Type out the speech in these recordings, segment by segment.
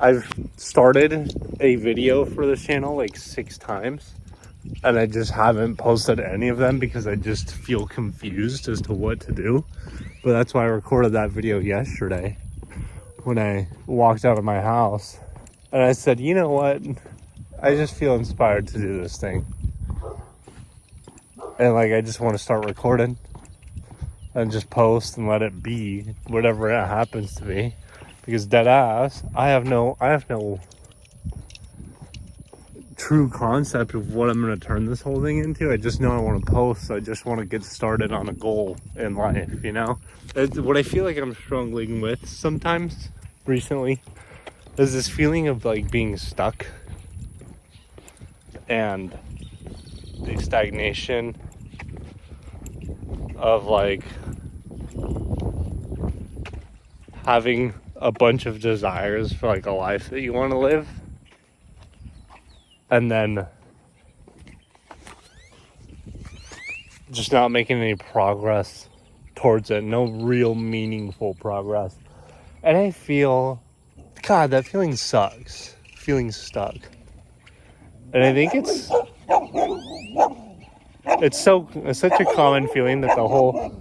I've started a video for this channel like 6 times, and I just haven't posted any of them because I just feel confused as to what to do. But that's why I recorded that video yesterday when I walked out of my house. And I said, you know what? I just feel inspired to do this thing. And like, I just want to start recording and just post and let it be whatever it happens to be. Because dead ass, I have no true concept of what I'm going to turn this whole thing into. I just know I want to post. I just want to get started on a goal in life, you know? What I feel like I'm struggling with sometimes recently is this feeling of like being stuck and the stagnation of like having a bunch of desires for like a life that you want to live, and then just not making any progress towards it. No real meaningful progress. And I feel, God, that feeling sucks. Feeling stuck. And I think it's such a common feeling that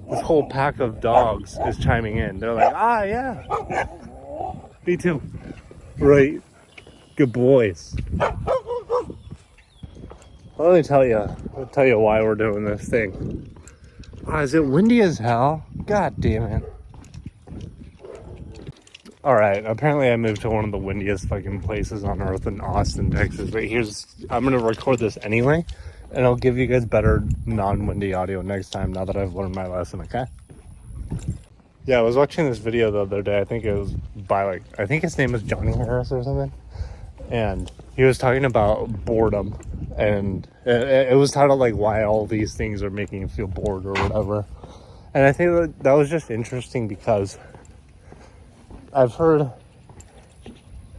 this whole pack of dogs is chiming in. They're like, yeah, me too. Right. Good boys. Well, let me tell you why we're doing this thing. Is it windy as hell? God damn it. Alright, apparently I moved to one of the windiest fucking places on earth in Austin, Texas. But I'm gonna record this anyway, and I'll give you guys better non-windy audio next time now that I've learned my lesson, okay? Yeah, I was watching this video the other day. I think it was by I think his name is Johnny Harris or something. And he was talking about boredom, and it was titled like why all these things are making you feel bored or whatever. And I think that was just interesting because I've heard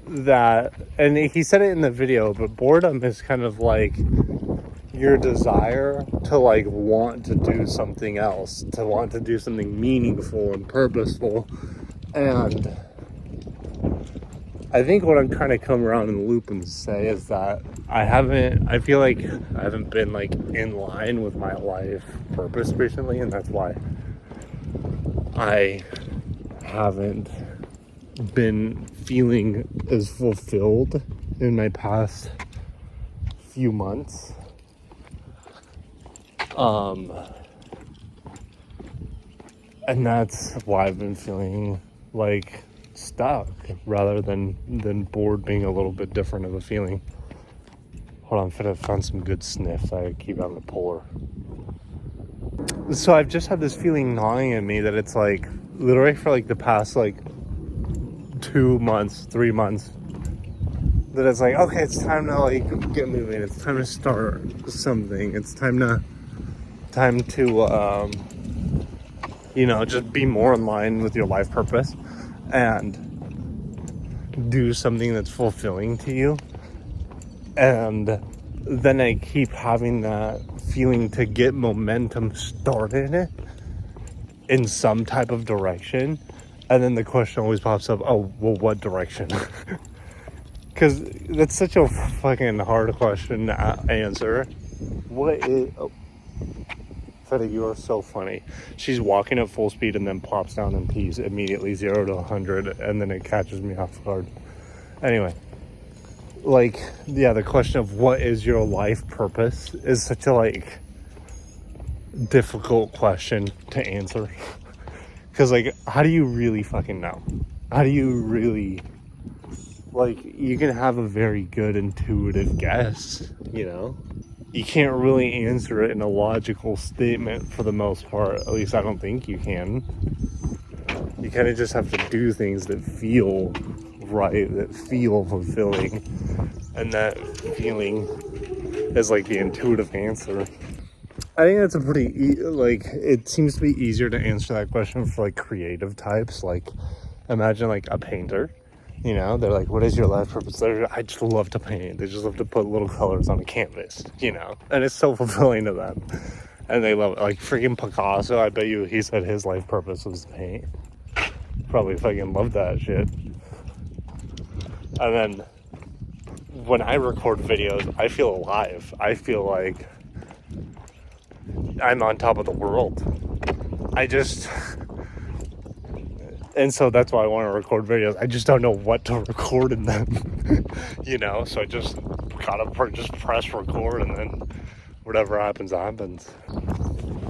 that, and he said it in the video, but boredom is kind of like your desire to like want to do something else, to want to do something meaningful and purposeful. And I think what I'm trying to come around in the loop and say is that I feel like I haven't been like in line with my life purpose recently, and that's why I haven't been feeling as fulfilled in my past few months. And that's why I've been feeling like stuck rather than bored being a little bit different of a feeling. Hold on, I'm finna find some good sniffs. I keep on the puller. So I've just had this feeling gnawing at me that it's like literally for like the past like 2 months, 3 months, that it's like, okay, it's time to like get moving. It's time to start something. It's time to just be more in line with your life purpose and do something that's fulfilling to you. And then I keep having that feeling to get momentum started in some type of direction. And then the question always pops up, oh, well, what direction? Because that's such a fucking hard question to answer. What is... Oh. Feta, you are so funny. She's walking at full speed and then plops down and pees immediately 0 to 100, and then it catches me off guard. Anyway, the question of what is your life purpose is such a difficult question to answer. Because how do you really fucking know? How do you really, you can have a very good intuitive guess, you know? You can't really answer it in a logical statement for the most part. At least I don't think you can. You kind of just have to do things that feel right, that feel fulfilling. And that feeling is the intuitive answer. I think that's a pretty, it seems to be easier to answer that question for creative types. Imagine a painter. You know, they're like, what is your life purpose? I just love to paint. They just love to put little colors on a canvas, you know, and it's so fulfilling to them. And they love it. Freaking Picasso, I bet you he said his life purpose was to paint. Probably fucking loved that shit. And then when I record videos, I feel alive. I feel like I'm on top of the world. And so that's why I want to record videos. I just don't know what to record in them, so I just gotta just press record, and then whatever happens. And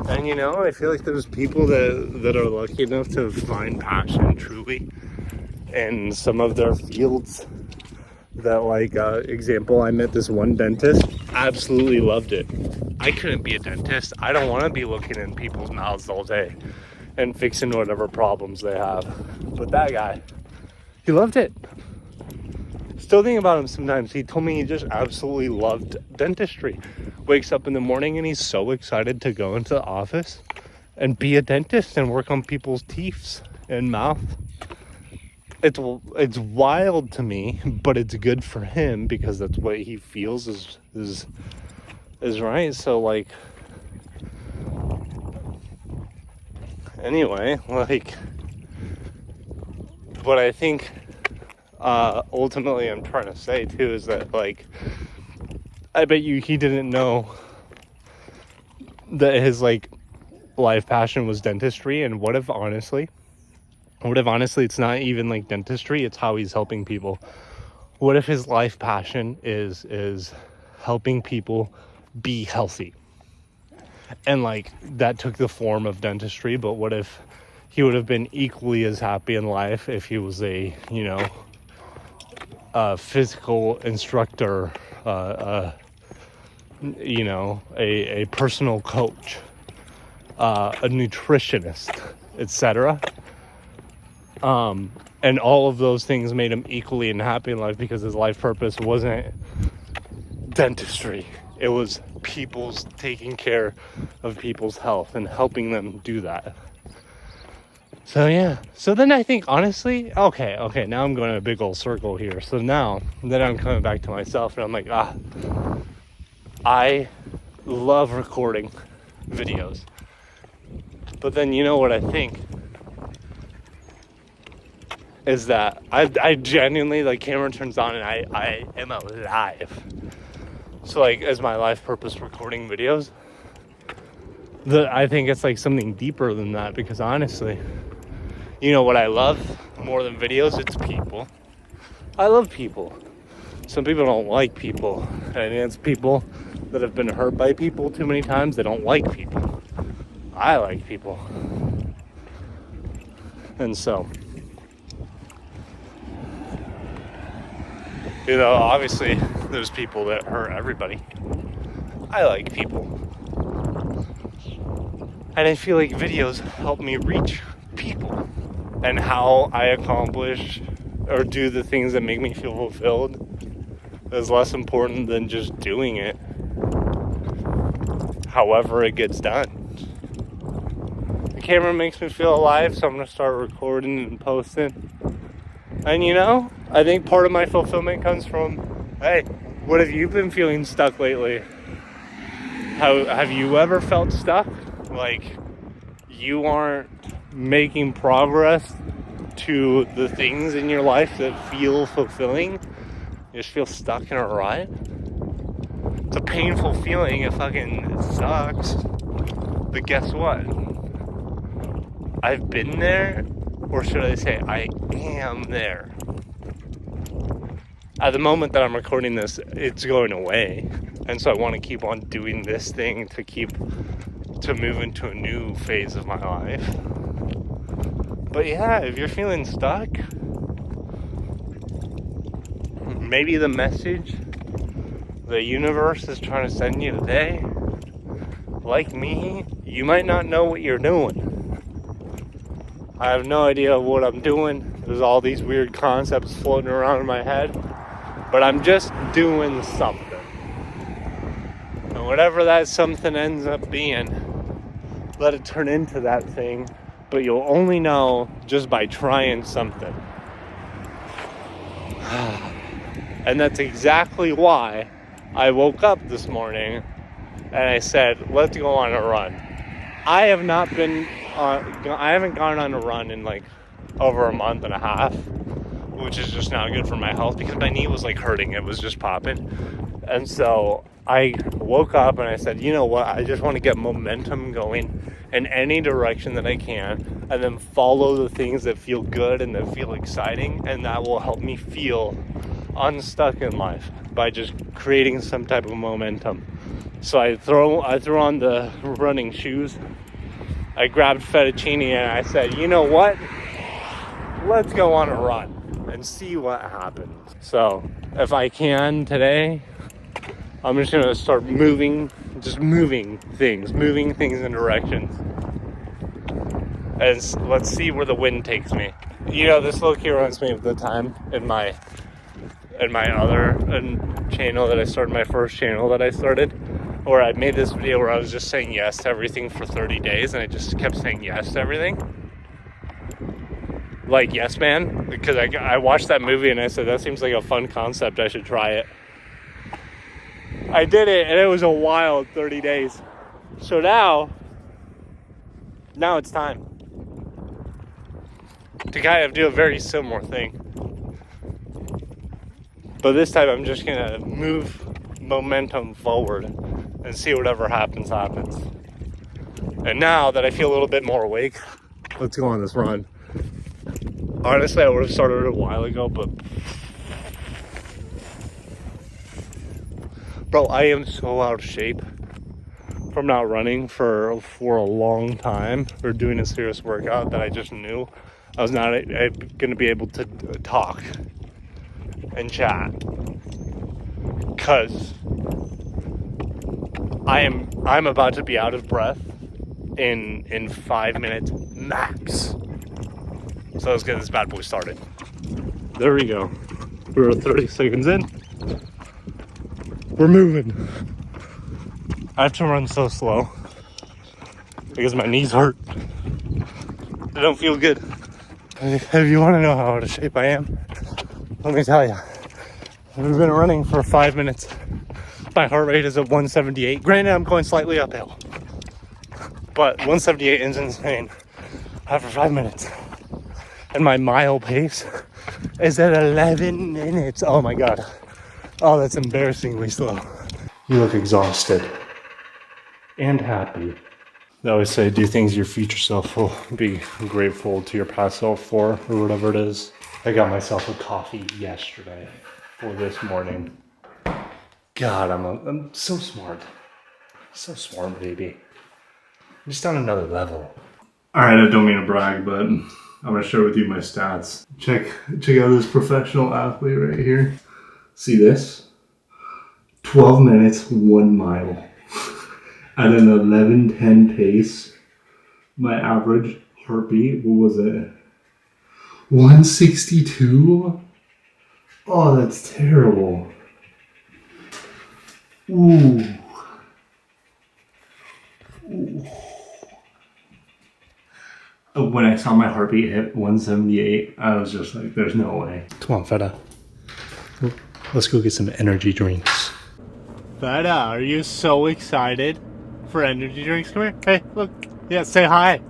I feel like there's people that are lucky enough to find passion truly in some of their fields. That, like, example, I met this one dentist, absolutely loved it. I couldn't be a dentist. I don't want to be looking in people's mouths all day and fixing whatever problems they have. But that guy, he loved it. Still think about him sometimes. He told me he just absolutely loved dentistry. Wakes up in the morning and he's so excited to go into the office and be a dentist and work on people's teeth and mouth. It's wild to me, but it's good for him because that's what he feels is right. So, like, anyway, like, what I think ultimately I'm trying to say too is that, like, I bet you he didn't know that his, like, life passion was dentistry. And what if honestly it's not even like dentistry, it's how he's helping people. What if his life passion is helping people be healthy, and like that took the form of dentistry? But what if he would have been equally as happy in life if he was a physical instructor, a personal coach, a nutritionist, etc. And all of those things made him equally unhappy in life because his life purpose wasn't dentistry. It was taking care of people's health and helping them do that. So yeah. So then I think, honestly, okay, now I'm going in a big old circle here. So now that I'm coming back to myself and I'm like, I love recording videos. But then what I think is that I genuinely, like, camera turns on and I am alive. So, like, as my life purpose recording videos, I think it's like something deeper than that, because honestly, what I love more than videos, it's people. I love people. Some people don't like people, and it's people that have been hurt by people too many times. They don't like people. I like people. And so, obviously there's people that hurt everybody. I like people. And I feel like videos help me reach people, and how I accomplish or do the things that make me feel fulfilled is less important than just doing it however it gets done. The camera makes me feel alive, so I'm going to start recording and posting. And I think part of my fulfillment comes from, hey, what have you been feeling stuck lately? Have you ever felt stuck? Like, you aren't making progress to the things in your life that feel fulfilling? You just feel stuck in a rut? It's a painful feeling. It fucking sucks. But guess what? I've been there, or should I say I am there. At the moment that I'm recording this, it's going away. And so I want to keep on doing this thing to move into a new phase of my life. But yeah, if you're feeling stuck, maybe the message the universe is trying to send you today, like me, you might not know what you're doing. I have no idea what I'm doing. There's all these weird concepts floating around in my head, but I'm just doing something. And whatever that something ends up being, let it turn into that thing, but you'll only know just by trying something. And that's exactly why I woke up this morning and I said, let's go on a run. I haven't gone on a run in like over a month and a half, which is just not good for my health because my knee was like hurting. It was just popping. And so I woke up and I said, you know what? I just want to get momentum going in any direction that I can, and then follow the things that feel good and that feel exciting, and that will help me feel unstuck in life by just creating some type of momentum. So I threw on the running shoes. I grabbed fettuccine and I said, you know what? Let's go on a run and see what happens. So if I can today, I'm just gonna start moving things in directions. And let's see where the wind takes me. You know, this low-key reminds me of the time in my other channel that I started, my first channel that I started, where I made this video where I was just saying yes to everything for 30 days, and I just kept saying yes to everything. Like Yes Man, because I watched that movie and I said, that seems like a fun concept, I should try it. I did it, and it was a wild 30 days. So now it's time to kind of do a very similar thing. But this time I'm just gonna move momentum forward and see whatever happens. And now that I feel a little bit more awake, let's go on this run. Honestly, I would have started a while ago, but bro, I am so out of shape from not running for a long time or doing a serious workout that I just knew I was not going to be able to talk and chat, because I'm about to be out of breath in 5 minutes max. So let's get this bad boy started. There we go. We're 30 seconds in. We're moving. I have to run so slow because my knees hurt. They don't feel good. If you want to know how out of shape I am, let me tell you. I've been running for 5 minutes. My heart rate is at 178. Granted, I'm going slightly uphill, but 178 is insane after 5 minutes. And my mile pace is at 11 minutes. Oh my God. Oh, that's embarrassingly slow. You look exhausted and happy. They always say, do things your future self will be grateful to your past self for, or whatever it is. I got myself a coffee yesterday for this morning. God, I'm so smart. So smart, baby. I'm just on another level. All right, I don't mean to brag, but I'm gonna share with you my stats. Check out this professional athlete right here. See this? 12 minutes, 1 mile. At an 11:10 pace. My average heartbeat, what was it? 162? Oh, that's terrible. Ooh. When I saw my heartbeat hit 178, I was just like, there's no way. Come on, Feta. Let's go get some energy drinks. Feta, are you so excited for energy drinks? Come here. Hey, look. Yeah, say hi.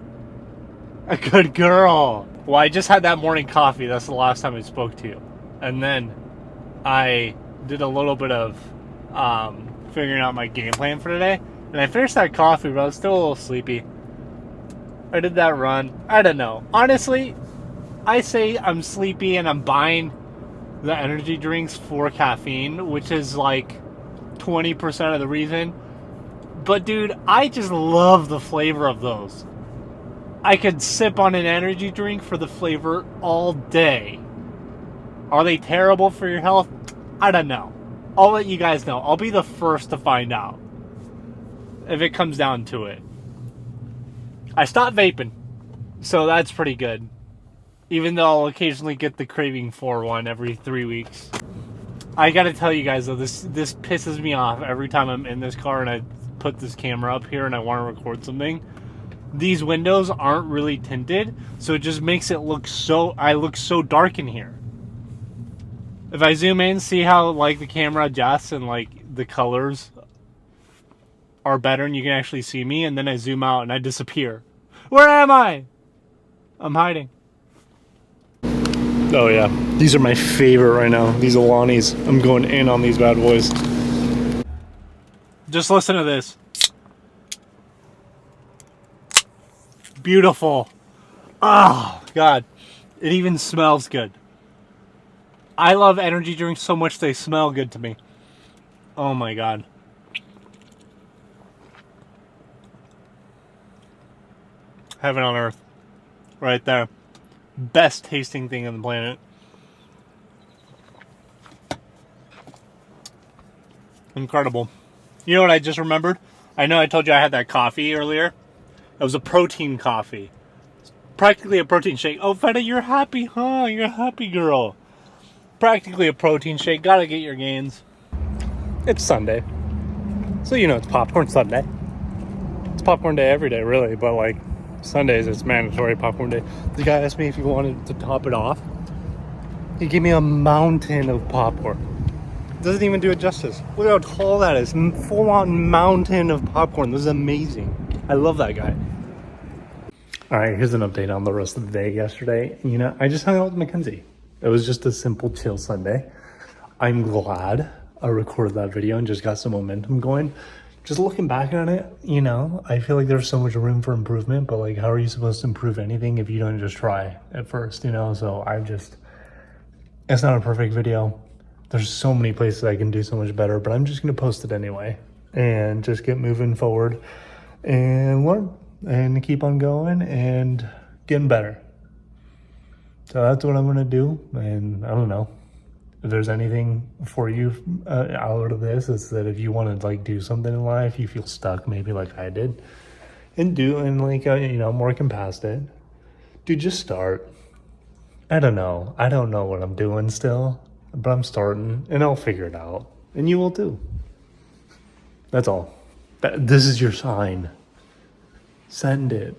A good girl. Well, I just had that morning coffee. That's the last time I spoke to you. And then I did a little bit of figuring out my game plan for today. And I finished that coffee, but I was still a little sleepy. I did that run. I don't know. Honestly, I say I'm sleepy and I'm buying the energy drinks for caffeine, which is like 20% of the reason. But dude, I just love the flavor of those. I could sip on an energy drink for the flavor all day. Are they terrible for your health? I don't know. I'll let you guys know. I'll be the first to find out if it comes down to it. I stopped vaping, so that's pretty good. Even though I'll occasionally get the craving for one every 3 weeks. I gotta tell you guys though, this pisses me off every time I'm in this car and I put this camera up here and I want to record something. These windows aren't really tinted, so it just makes it look I look so dark in here. If I zoom in, see how like the camera adjusts and like the colors are better and you can actually see me, and then I zoom out and I disappear. Where am I? I'm hiding. Oh yeah, these are my favorite right now. These Alanis. I'm going in on these bad boys. Just listen to this. Beautiful. Oh God, it even smells good. I love energy drinks so much they smell good to me. Oh my God. Heaven on earth. Right there. Best tasting thing on the planet. Incredible. You know what I just remembered? I know I told you I had that coffee earlier. It was a protein coffee. It's practically a protein shake. Oh, Feta, you're happy, huh? You're a happy girl. Practically a protein shake. Gotta get your gains. It's Sunday. So you know it's popcorn Sunday. It's popcorn day every day, really. But like Sundays, it's mandatory popcorn day. The guy asked me if he wanted to top it off. He gave me a mountain of popcorn. Doesn't even do it justice. Look how tall that is. Full on mountain of popcorn. This is amazing. I love that guy. All right, here's an update on the rest of the day yesterday. You know, I just hung out with Mackenzie. It was just a simple chill Sunday. I'm glad I recorded that video and just got some momentum going. Just looking back on it, you know, I feel like there's so much room for improvement, but like, how are you supposed to improve anything if you don't just try at first, you know? So it's not a perfect video. There's so many places I can do so much better, but I'm just going to post it anyway and just get moving forward and learn and keep on going and getting better. So that's what I'm going to do. And I don't know if there's anything for you out of this. Is that if you want to like do something in life, you feel stuck, maybe like I did, and like, you know, I'm working past it. Dude, just start. I don't know what I'm doing still. But I'm starting, and I'll figure it out. And you will too. That's all. This is your sign. Send it.